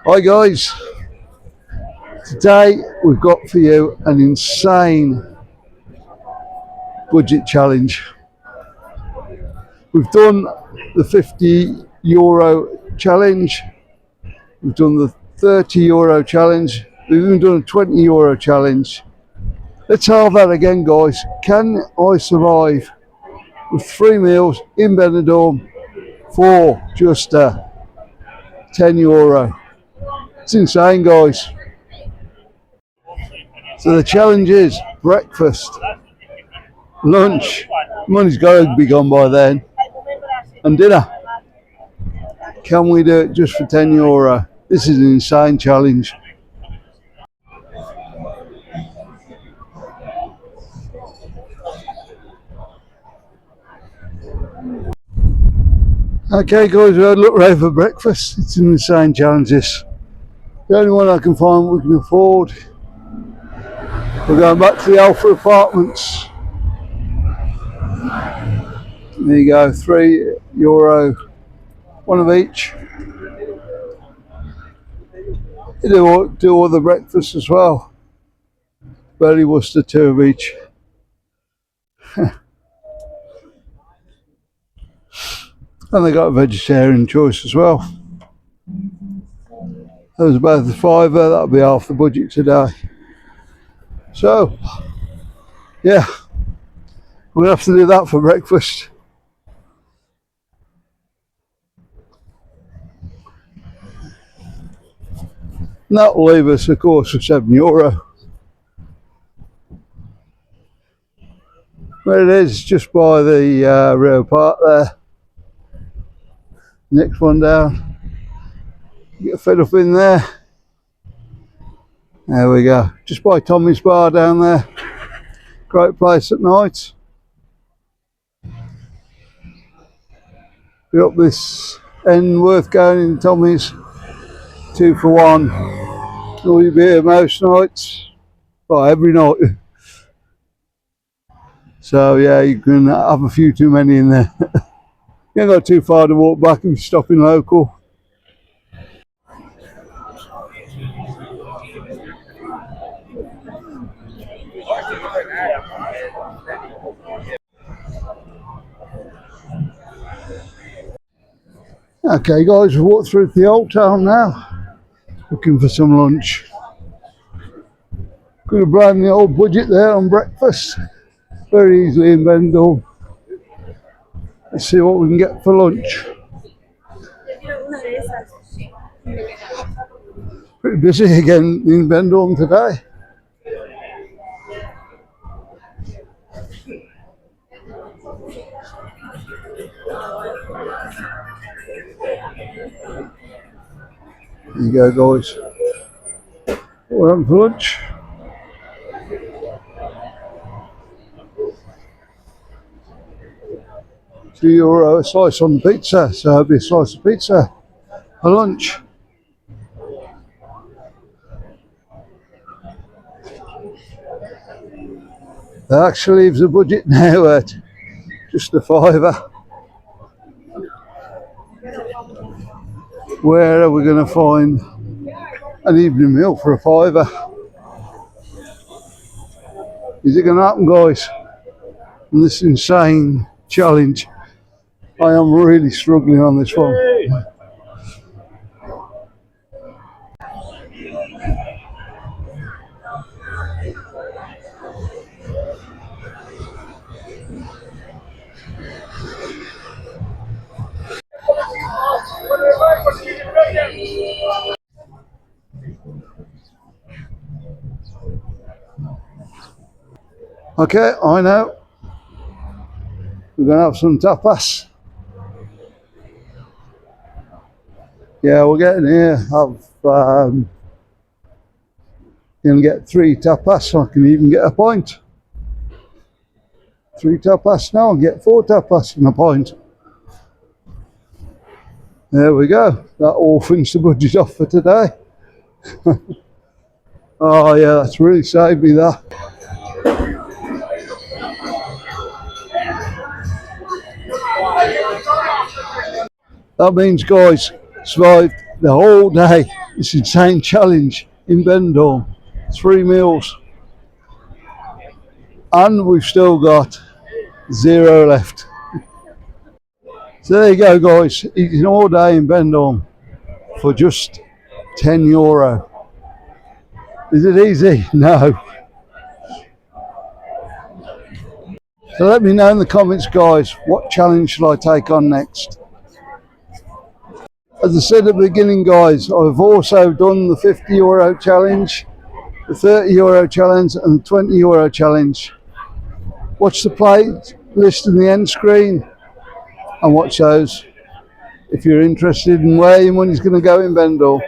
Hi guys, today we've got for you an insane budget challenge. We've done the €50 challenge, we've done the €30 challenge, we've even done a €20 challenge. Let's have that again guys. Can I survive with 3 meals in Benidorm for just €10? It's insane guys. So the challenge is breakfast, lunch, money's got to be gone by then, and dinner. Can we do it just for €10? This is an insane challenge. Okay guys, we'll look right for breakfast. It's an insane challenge this. The only one I can find we can afford. We're going back to the Alpha Apartments. There you go, €3, one of each. You do all the breakfast as well. Belly Worcester, 2 of each. And they got a vegetarian choice as well. Those are both a £5, that'll be half the budget today. So, yeah, we'll have to do that for breakfast. And that will leave us, of course, for €7. Where it is, just by the rail park there. Next one down. Get fed up in there. There we go. Just by Tommy's bar down there. Great place at night. Be up this end, worth going in Tommy's. 2 for 1. All you beer most nights. Well, every night. So yeah, you can have a few too many in there. You ain't got too far to walk back if you're stopping local. Okay guys, we've walked through the old town now, looking for some lunch. Could have blown the old budget there on breakfast, very easily in Benidorm. Let's see what we can get for lunch. Pretty busy again in Benidorm today. There you go guys, we're on for lunch. €2 a slice on the pizza, so it'll be a slice of pizza for lunch. That actually leaves the budget now at just a £5. Where are we going to find an evening meal for a £5? Is it going to happen guys? On this insane challenge. I am really struggling on this one. Okay, I know. We're going to have some tapas. Yeah, we're getting here. I've going to get 3 tapas. I can even get a pint. 3 tapas now and get 4 tapas and a pint. There we go. That all finished the budget off for today. Oh yeah, that's really saved me that. That means guys, survived the whole day. This insane challenge in Benidorm. 3 meals. And we've still got 0 left. So there you go, guys. Eating all day in Benidorm for just €10. Is it easy? No. So let me know in the comments, guys, what challenge should I take on next? As I said at the beginning, guys, I've also done the €50 challenge, the €30 challenge and the €20 challenge. Watch the playlist in the end screen and watch those if you're interested in where your money's going to go in Benidorm.